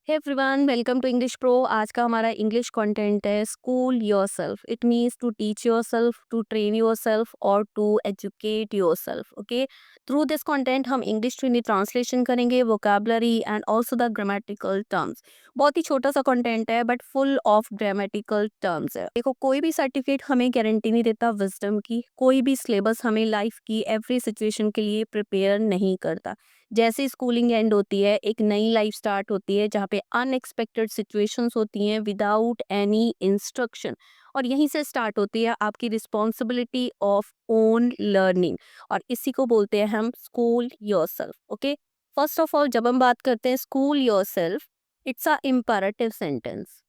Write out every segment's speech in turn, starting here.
Hey everyone, welcome to English pro. आज का हमारा इंग्लिश कंटेंट है school yourself. It means to teach yourself, to train yourself और to educate yourself. Okay, through this content हम English to Hindi translation करेंगे, vocabulary and also the grammatical terms. बहुत ही छोटा सा कंटेंट है but full of grammatical terms है। देखो, कोई भी सर्टिफिकेट हमें गारंटी नहीं देता विजडम की, कोई भी सिलेबस हमें लाइफ की एवरी सिचुएशन के लिए प्रिपेयर नहीं करता। जैसे स्कूलिंग एंड होती है, एक नई लाइफ स्टार्ट होती है जहाँ पे अनएक्सपेक्टेड सिचुएशंस होती हैं विदाउट एनी इंस्ट्रक्शन। और यहीं से स्टार्ट होती है आपकी रिस्पॉन्सिबिलिटी ऑफ ओन लर्निंग। और इसी को बोलते हैं हम school yourself. Okay, first of all जब हम बात करते हैं school yourself, it's a imperative sentence,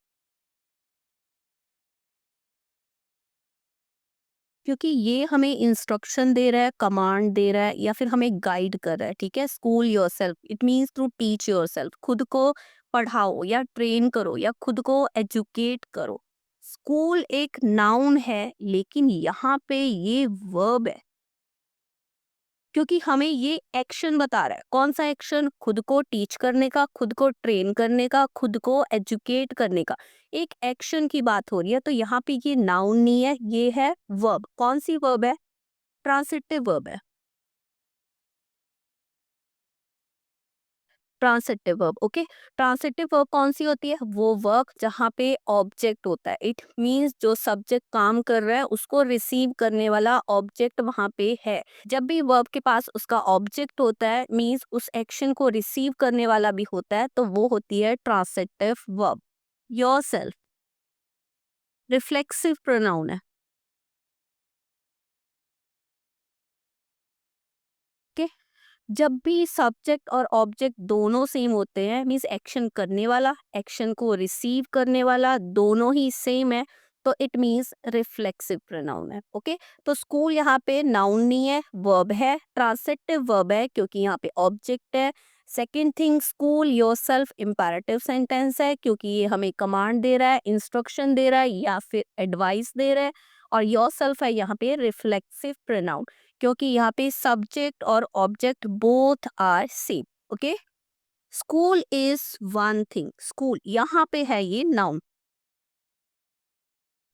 क्योंकि ये हमें इंस्ट्रक्शन दे रहा है, कमांड दे रहा है या फिर हमें गाइड कर रहा है। ठीक है, school yourself it means to teach yourself. खुद को पढ़ाओ या ट्रेन करो या खुद को एजुकेट करो। स्कूल एक नाउन है लेकिन यहाँ पे ये वर्ब है, क्योंकि हमें ये एक्शन बता रहा है। कौन सा एक्शन? खुद को टीच करने का, खुद को ट्रेन करने का, खुद को एजुकेट करने का। एक एक्शन की बात हो रही है, तो यहाँ पे ये नाउन नहीं है, ये है वर्ब। कौन सी वर्ब है? ट्रांसिटिव वर्ब है। Transitive verb. Okay, transitive verb कौन सी होती है? वो वर्ब जहाँ पे ऑब्जेक्ट होता है। इट मींस जो सब्जेक्ट काम कर रहा है उसको रिसीव करने वाला ऑब्जेक्ट वहाँ पे है। जब भी वर्ब के पास उसका ऑब्जेक्ट होता है, मींस उस एक्शन को रिसीव करने वाला भी होता है, तो वो होती है transitive verb. Yourself reflexive pronoun है। ओके, जब भी सब्जेक्ट और ऑब्जेक्ट दोनों सेम होते हैं, मीन्स एक्शन करने वाला, एक्शन को रिसीव करने वाला दोनों ही सेम है, तो इट मीन्स रिफ्लेक्सिव प्रोनाउन है। ओके, तो स्कूल यहाँ पे नाउन नहीं है, वर्ब है, ट्रांसिटिव वर्ब है क्योंकि यहाँ पे ऑब्जेक्ट है। Second thing, school yourself imperative sentence है क्योंकि ये हमें कमांड दे रहा है, इंस्ट्रक्शन दे रहा है या फिर एडवाइस दे रहा है। और योरसेल्फ है यहाँ पे रिफ्लेक्सिव प्रोनाउन, क्योंकि यहाँ पे सब्जेक्ट और object both are same. Okay, school is one thing. School यहाँ पे है ये नाउन।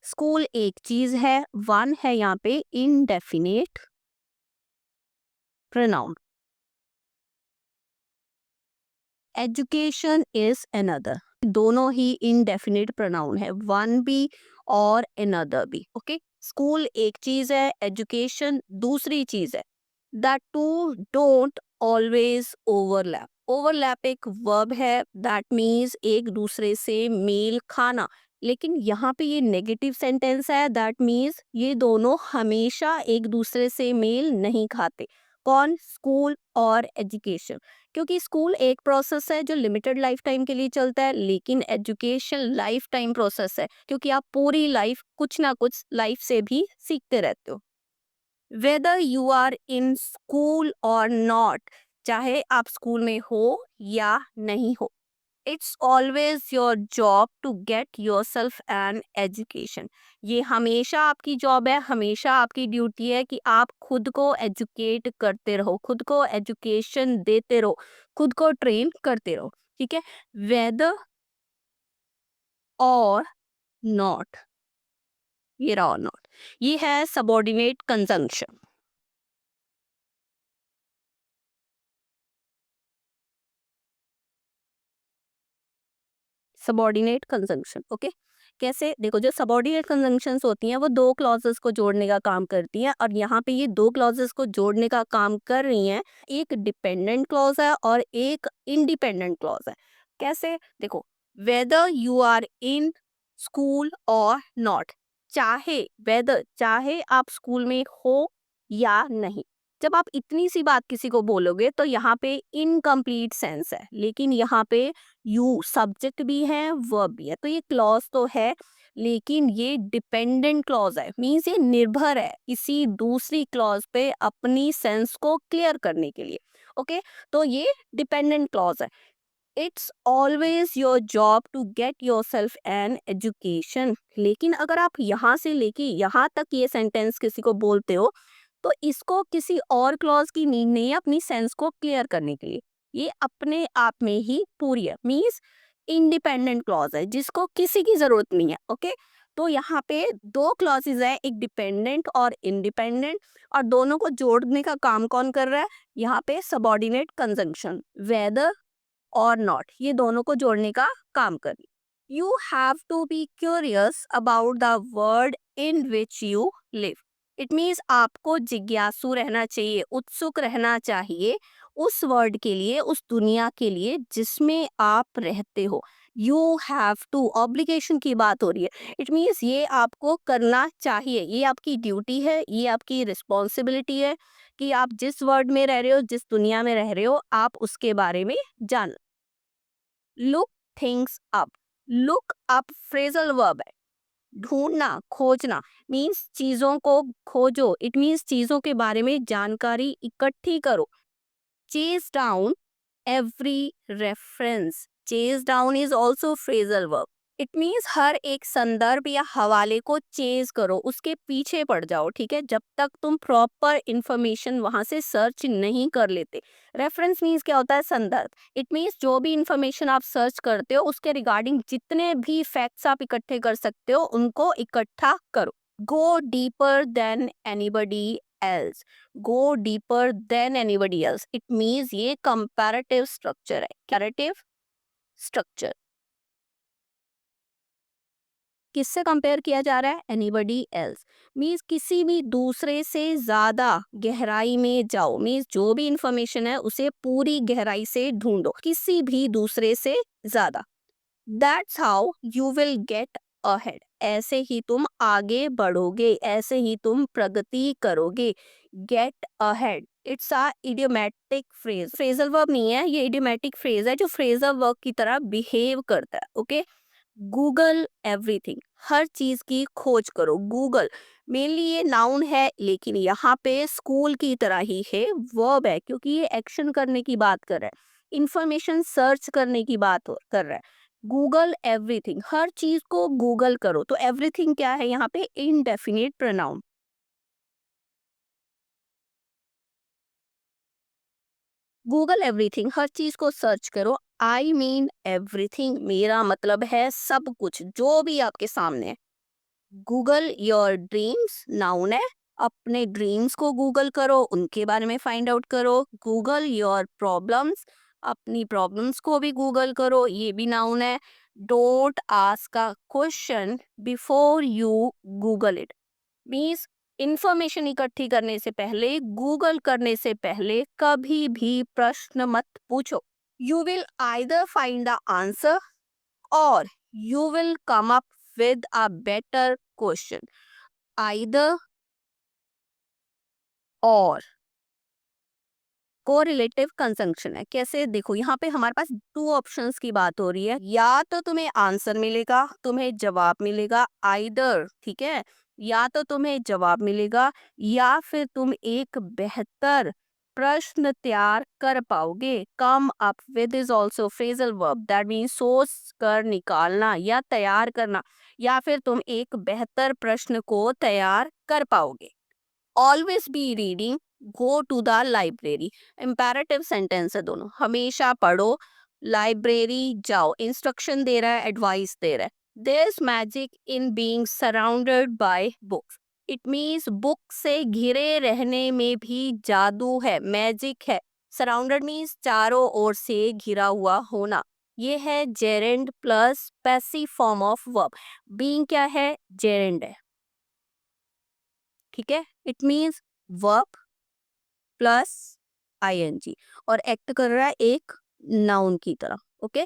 स्कूल एक चीज है, वन है यहाँ पे indefinite pronoun. Education is another. दोनों ही इनडेफिनेट प्रोनाउन है, वन भी और अनदर भी। ओके, स्कूल एक चीज है, एजुकेशन दूसरी चीज है। The two don't always overlap. Overlap एक वर्ब है, दैट मीन्स एक दूसरे से मेल खाना। लेकिन यहाँ पे ये नेगेटिव सेंटेंस है, दैट मीन्स ये दोनों हमेशा एक दूसरे से मेल नहीं खाते। कौन? स्कूल और एजुकेशन। क्योंकि स्कूल एक प्रोसेस है जो लिमिटेड लाइफ टाइम के लिए चलता है, लेकिन एजुकेशन लाइफ टाइम प्रोसेस है, क्योंकि आप पूरी लाइफ कुछ ना कुछ लाइफ से भी सीखते रहते हो। Whether you are in school और नॉट, चाहे आप स्कूल में हो या नहीं हो, it's always your job to get yourself an education. ये हमेशा आपकी जॉब है, हमेशा आपकी ड्यूटी है कि आप खुद को एजुकेट करते रहो, खुद को एजुकेशन देते रहो, खुद को ट्रेन करते रहो। ठीक है, वेदर और नॉट, ये रहा और नॉट, ये है subordinate conjunction. Subordinate conjunction. Okay, कैसे? देखो, जो सबॉर्डिनेट कंजंक्शंस होती हैं वो दो क्लॉजेस को जोड़ने का काम करती हैं, और यहाँ पे ये दो क्लॉजेस को जोड़ने का काम कर रही हैं। एक डिपेंडेंट क्लॉज है और एक इंडिपेंडेंट क्लॉज है। कैसे? देखो, whether you are in school और नॉट, चाहे वेदर, चाहे आप स्कूल में हो या नहीं। जब आप इतनी सी बात किसी को बोलोगे तो यहाँ पे इनकम्प्लीट सेंस है, लेकिन यहाँ पे यू सब्जेक्ट भी है, वर्ब भी है, तो ये क्लॉज तो है, लेकिन ये डिपेंडेंट क्लॉज है। मींस ये निर्भर है किसी दूसरी क्लॉज पे अपनी सेंस को क्लियर करने के लिए। ओके, तो ये डिपेंडेंट क्लॉज है। It's always your job to get yourself an education. लेकिन अगर आप यहाँ से लेके यहाँ तक ये सेंटेंस किसी को बोलते हो, तो इसको किसी और क्लॉज की नीड नहीं है अपनी सेंस को क्लियर करने के लिए। ये अपने आप में ही पूरी है। मीन्स इंडिपेंडेंट क्लॉज है जिसको किसी की जरूरत नहीं है। ओके, तो यहाँ पे दो क्लॉजेज है, एक डिपेंडेंट और इंडिपेंडेंट, और दोनों को जोड़ने का काम कौन कर रहा है? यहाँ पे सबॉर्डिनेट कंजंक्शन, वेदर और नॉट, ये दोनों को जोड़ने का काम कर रही। You have to be curious about the world in which you live. It means आपको जिज्ञासु रहना चाहिए, उत्सुक रहना चाहिए उस वर्ल्ड के लिए, उस दुनिया के लिए जिसमें आप रहते हो। यू हैव टू, ऑब्लिगेशन की बात हो रही है। इट मीन्स ये आपको करना चाहिए, ये आपकी ड्यूटी है, ये आपकी रिस्पॉन्सिबिलिटी है कि आप जिस वर्ल्ड में रह रहे हो, जिस दुनिया में रह रहे हो, आप उसके बारे में जान। Look things up. Look up phrasal verb है, ढूंढना, खोजना, मीन्स चीजों को खोजो। इट मीन्स चीजों के बारे में जानकारी इकट्ठी करो। Chase down every reference. Chase down is also phrasal verb. इट मीन्स हर एक संदर्भ या हवाले को चेज करो, उसके पीछे पड़ जाओ, ठीक है, जब तक तुम प्रॉपर इंफॉर्मेशन वहां से सर्च नहीं कर लेते। रेफरेंस मीन्स क्या होता है? संदर्भ। इट मीन्स जो भी इंफॉर्मेशन आप सर्च करते हो उसके रिगार्डिंग जितने भी फैक्ट्स आप इकट्ठे कर सकते हो उनको इकट्ठा करो। Go deeper than anybody else. Go deeper than anybody else, it means ये कंपैरेटिव स्ट्रक्चर है। कंपैरेटिव स्ट्रक्चर किससे कंपेयर किया जा रहा है? एनीबडी एल्स, मीन्स किसी भी दूसरे से ज्यादा गहराई में जाओ, मीन्स जो भी इंफॉर्मेशन है उसे पूरी गहराई से ढूंढो, किसी भी दूसरे से ज्यादा। That's how you will get ahead. ऐसे ही तुम आगे बढ़ोगे, ऐसे ही तुम प्रगति करोगे। Get ahead, it's a idiomatic phrase, phrasal verb नहीं है, ये इडियोमैटिक फ्रेज है जो फ्रेजल वर्ब की तरह बिहेव करता है। ओके, गूगल एवरीथिंग, हर चीज की खोज करो। गूगल मेनली ये नाउन है, लेकिन यहाँ पे स्कूल की तरह ही है, वर्ब है, क्योंकि ये एक्शन करने की बात कर रहा है, इंफॉर्मेशन सर्च करने की बात कर रहा है। गूगल एवरीथिंग, हर चीज को गूगल करो। तो एवरीथिंग क्या है यहाँ पे? Indefinite pronoun. गूगल एवरीथिंग, हर चीज को सर्च करो। आई मीन एवरीथिंग, मेरा मतलब है सब कुछ जो भी आपके सामने है। गूगल योर ड्रीम्स, नाउन है, अपने ड्रीम्स को गूगल करो, उनके बारे में फाइंड आउट करो। गूगल योर प्रॉब्लम्स, अपनी प्रॉब्लम्स को भी गूगल करो, ये भी नाउन है। Don't ask a question before you Google it, means information इकट्ठी करने से पहले, गूगल करने से पहले कभी भी प्रश्न मत पूछो। You will either find the answer और you will come up with a better question. Either or, correlative conjunction है। कैसे? देखो यहाँ पे हमारे पास टू ऑप्शंस की बात हो रही है, या तो तुम्हें आंसर मिलेगा, तुम्हें जवाब मिलेगा, आइदर, ठीक है, या तो तुम्हें जवाब मिलेगा या फिर तुम एक बेहतर प्रश्न तैयार कर पाओगे। Come up with is also phrasal verb, that means सोच कर निकालना या तैयार करना, या फिर तुम एक बेहतर प्रश्न को तैयार कर पाओगे। Always be reading, go to the library, imperative sentence है दोनों, हमेशा पढ़ो, लाइब्रेरी जाओ, इंस्ट्रक्शन दे रहा है, एडवाइस दे रहा है। There is magic in being surrounded by books, it means book से घिरे रहने में भी जादू है, मैजिक है। सराउंडेड मीन्स चारों ओर से घिरा हुआ होना। ये है gerund plus passive form of verb. Being क्या है? जेरेंड है, ठीक है, it means verb plus ING और एक्ट कर रहा है एक नाउन की तरह। ओके,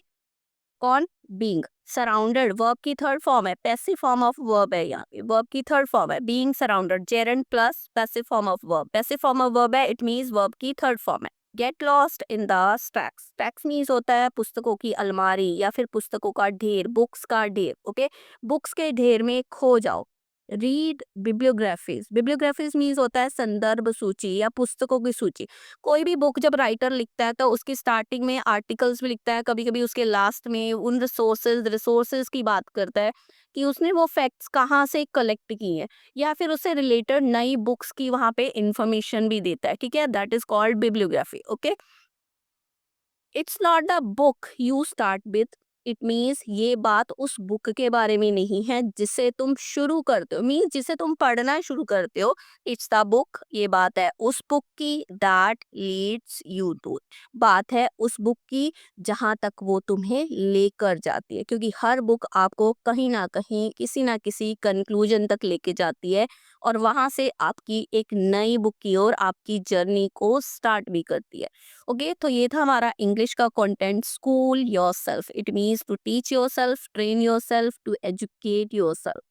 कौन? बीइंग। सराउंडेड वर्ब की थर्ड फॉर्म है, पैसिव फॉर्म ऑफ वर्ब है, यहाँ पे वर्ब की थर्ड फॉर्म है, being surrounded, gerund plus passive form of verb, passive form of verb है, इट मीन्स वर्ब की थर्ड फॉर्म है। Get lost in the stacks, stacks means होता है पुस्तकों की अलमारी या फिर पुस्तकों का ढेर, बुक्स का ढेर। ओके, बुक्स के ढेर में खो जाओ। रीड बिब्लियोग्राफीज, बिब्लियोग्राफीज मीन्स होता है संदर्भ सूची या पुस्तकों की सूची। कोई भी बुक जब राइटर लिखता है तो उसकी स्टार्टिंग में आर्टिकल्स भी लिखता है, कभी कभी उसके लास्ट में उन रिसोर्सेज की बात करता है कि उसने वो फैक्ट्स कहाँ से कलेक्ट की हैं, या फिर उससे रिलेटेड नई बुक्स की वहाँ पे इंफॉर्मेशन भी देता है, ठीक है, that is called bibliography. Okay, it's not the book you start with, it means ये बात उस बुक के बारे में नहीं है जिसे तुम शुरू करते हो, मीन्स जिसे तुम पढ़ना शुरू करते हो। इट्स द बुक, ये बात है उस बुक की दैट लीड्स यू टू, बात है उस बुक की जहाँ तक वो तुम्हें लेकर जाती है, क्योंकि हर बुक आपको कहीं ना कहीं किसी ना किसी कंक्लूजन तक लेके जाती है और वहां से आपकी एक नई बुक की ओर आपकी जर्नी को स्टार्ट भी करती है। ओके, तो ये था हमारा इंग्लिश का content. School yourself, it means to teach yourself, train yourself, to educate yourself,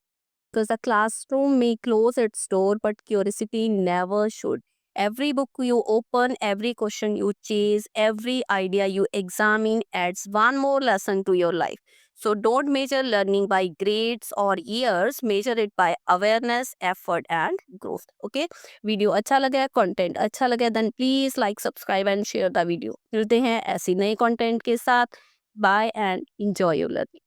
because the classroom may close its door, but curiosity never should. Every book you open, every question you chase, every idea you examine adds one more lesson to your life. So don't measure learning by grades or years, measure it by awareness, effort and growth. Okay? Video अच्छा लगा है, content अच्छा लगा है, then please like, subscribe and share the video. मिलते हैं ऐसी नए कंटेंट के साथ। Bye and enjoy your learning.